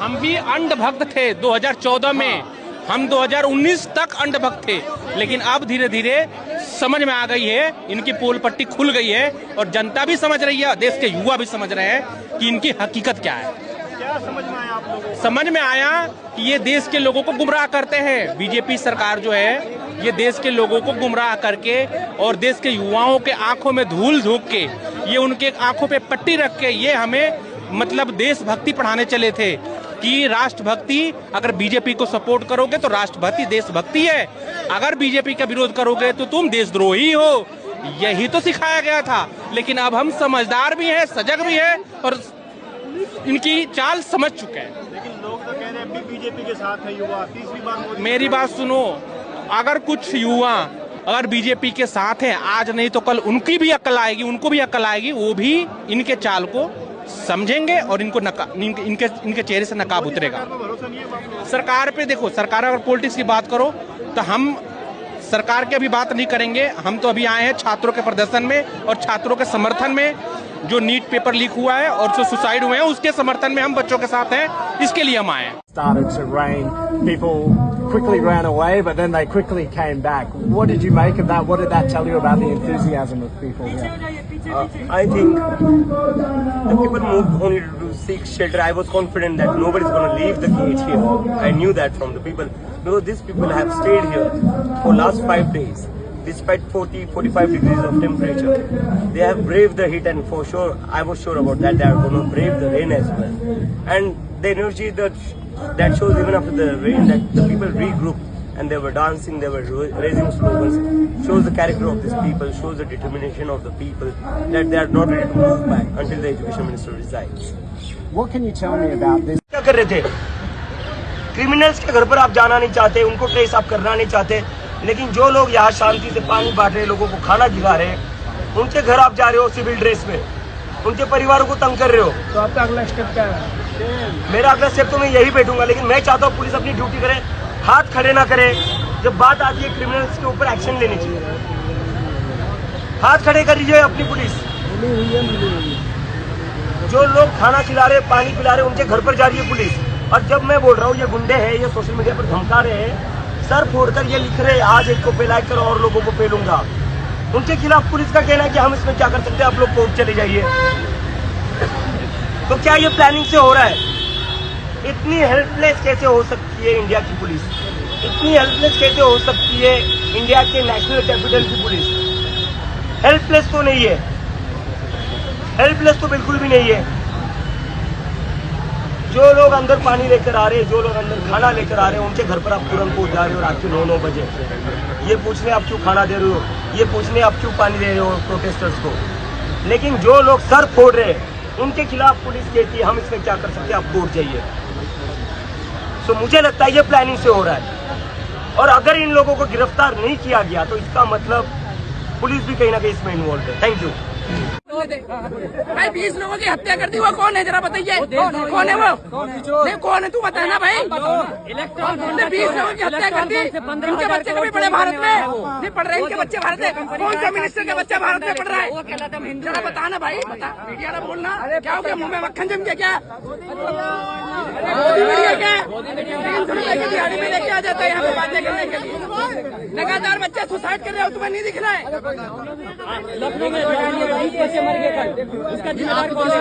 हम भी अंधभक्त थे 2014 में, हम 2019 तक अंधभक्त थे, लेकिन अब धीरे धीरे समझ में आ गई है, इनकी पोल पट्टी खुल गई है और जनता भी समझ रही है, देश के युवा भी समझ रहे हैं कि इनकी हकीकत क्या है। क्या समझ में आया आप लोगों को? समझ में आया कि ये देश के लोगों को गुमराह करते हैं। बीजेपी सरकार जो है ये देश के लोगों को गुमराह करके और देश के युवाओं के आंखों में धूल झोंक के, ये उनके आंखों पे पट्टी रख के ये हमें मतलब देशभक्ति पढ़ाने चले थे कि राष्ट्रभक्ति, अगर बीजेपी को सपोर्ट करोगे तो राष्ट्रभक्ति देशभक्ति है, अगर बीजेपी का विरोध करोगे तो तुम देशद्रोही हो। यही तो सिखाया गया था। लेकिन अब हम समझदार भी हैं, सजग भी हैं और इनकी चाल समझ चुके हैं। लेकिन लोग तो कह रहे हैं अभी बीजेपी के साथ है युवा, तीसरी बार मोदी। मेरी बात सुनो, अगर कुछ युवा अगर बीजेपी के साथ हैं, आज नहीं तो कल उनकी भी अक्ल आएगी, उनको भी अक्ल आएगी, वो भी इनके चाल को समझेंगे और इनके चेहरे से नकाब उतरेगा। भरोसा नहीं है सरकार पे। देखो, सरकार अगर पॉलिटिक्स की बात करो तो हम सरकार की अभी बात नहीं करेंगे। हम तो अभी आए हैं छात्रों के प्रदर्शन में और छात्रों के समर्थन में। जो नीट पेपर लीक हुआ है और जो सुसाइड हुए हैं उसके समर्थन में हम बच्चों के साथ हैं, इसके लिए हम आए हैं। Started to rain, people quickly ran away, but then they quickly came back. What did you make of that? What did that tell you about the enthusiasm of people here? I think the people moved only to seek shelter. I was confident that nobody is going to leave the gate here. I knew that from the people, because these people have stayed here for last 5 days. Despite 40-45 degrees of temperature, they have braved the heat, and for sure, I was sure about that, they are going to brave the rain as well. And the energy that shows even after the rain, that the people regrouped and they were dancing, they were raising slogans, shows the character of these people, shows the determination of the people, that they are not ready to move back until the education minister resigns. What can you tell me about this? क्या कर रहे थे? Criminals के घर पर आप जाना नहीं चाहते, उनको ट्रेस आप करना नहीं चाहते, लेकिन जो लोग यहाँ शांति से पानी बांट रहे, लोगों को खाना खिला रहे हैं, उनके घर आप जा रहे हो सिविल ड्रेस में, उनके परिवारों को तंग कर रहे हो। तो आपका अगला स्टेप क्या है? मेरा अगला स्टेप तो मैं यही बैठूंगा, लेकिन मैं चाहता हूँ पुलिस अपनी ड्यूटी करे, हाथ खड़े ना करे। जब बात आती है क्रिमिनल्स के ऊपर एक्शन लेनी चाहिए, हाथ खड़े कर लीजिए अपनी पुलिस। जो लोग खाना खिला रहे, पानी पिला रहे, उनके घर पर जा रही है पुलिस। और जब मैं बोल रहा हूँ ये गुंडे हैं, ये सोशल मीडिया पर धमका रहे हैं, सर फोड़कर ये लिख रहे आज एक को फैला कर और लोगों को फैलूंगा, उनके खिलाफ पुलिस का कहना है कि हम इसमें क्या कर सकते हैं, आप लोग कोर्ट चले जाइए। तो क्या ये प्लानिंग से हो रहा है? इतनी हेल्पलेस कैसे हो सकती है इंडिया की पुलिस? इतनी हेल्पलेस कैसे हो सकती है इंडिया के नेशनल कैपिटल की पुलिस? हेल्पलेस तो नहीं है, हेल्पलेस तो बिल्कुल भी नहीं है। जो लोग अंदर पानी लेकर आ रहे हैं, जो लोग अंदर खाना लेकर आ रहे हैं, उनके घर पर आप तुरंत पहुंच जा रहे हो रात के 9 बजे। ये पूछने आप क्यों खाना दे रहे हो, ये पूछने आप क्यों पानी दे रहे हो प्रोटेस्टर्स को। लेकिन जो लोग सर फोड़ रहे हैं, उनके खिलाफ पुलिस कहती है हम इसमें क्या कर सकते हैं, आप कोर्ट जाइए। तो मुझे लगता है ये प्लानिंग से हो रहा है। और अगर इन लोगों को गिरफ्तार नहीं किया गया तो इसका मतलब पुलिस भी कहीं ना कहीं इसमें इन्वॉल्व है। Thank you. भाई 20 लोगों की हत्या कर दी, वो कौन है जरा बताइए? कौन है वो? नहीं कौन है, तू बता ना भाई। 20 लोगों की हत्या कर दी, इनके बच्चे कभी पढ़े भारत में? नहीं पढ़ रहे इनके बच्चे भारत में। कौन सा मिनिस्टर का बच्चा भारत में पढ़ रहा है? जरा बता ना भाई, बता। मीडिया ना बोलना, क्या हो गया? मुंह में मक्खन जम गया क्या? दिहाड़ी में लेके आ जाता है यहाँ पे बातें करने के लिए। लगातार बच्चे सुसाइड कर रहे हो, तुम्हें नहीं दिख रहा है? लखनऊ में मर गया कल, उसका जिम्मेदार कौन है?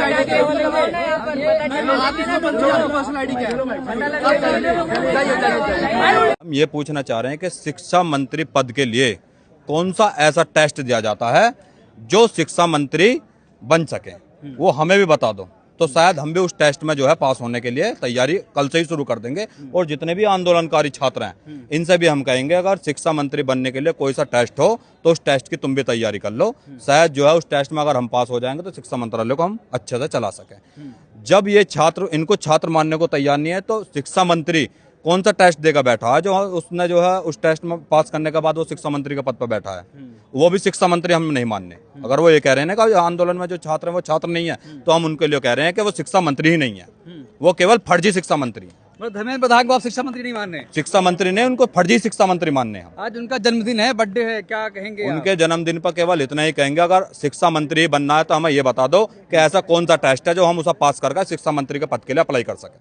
हम ये पूछना चाह रहे हैं कि शिक्षा मंत्री पद के लिए कौन सा ऐसा टेस्ट दिया जाता है जो शिक्षा मंत्री बन सके, वो हमें भी बता दो, तो शायद हम भी उस टेस्ट में जो है पास होने के लिए तैयारी कल से ही शुरू कर देंगे। और जितने भी आंदोलनकारी छात्र हैं इनसे भी हम कहेंगे अगर शिक्षा मंत्री बनने के लिए कोई सा टेस्ट हो तो उस टेस्ट की तुम भी तैयारी कर लो, शायद जो है उस टेस्ट में अगर हम पास हो जाएंगे तो शिक्षा मंत्रालय को हम अच्छे से चला सकें। जब ये छात्र इनको छात्र मानने को तैयार नहीं है तो शिक्षा मंत्री कौन सा टेस्ट देगा बैठा है जो उसने जो है उस टेस्ट में पास करने के बाद वो शिक्षा मंत्री के पद पर बैठा है, वो भी शिक्षा मंत्री हम नहीं मानने। अगर वो ये कह रहे हैं कि आंदोलन में जो छात्र हैं वो छात्र नहीं है तो हम उनके लिए कह रहे हैं कि वो शिक्षा मंत्री ही नहीं है, वो केवल फर्जी शिक्षा मंत्री है। धर्मेंद्र प्रधान को आप शिक्षा मंत्री नहीं मानने? शिक्षा मंत्री ने उनको फर्जी शिक्षा मंत्री मानने हैं। आज उनका जन्मदिन है, बर्थडे है, क्या कहेंगे? उनके जन्मदिन पर केवल इतना ही कहेंगे अगर शिक्षा मंत्री बनना है तो हमें ये बता दो कि ऐसा कौन सा टेस्ट है जो हम उसे पास करके शिक्षा मंत्री के पद के लिए अप्लाई कर सके।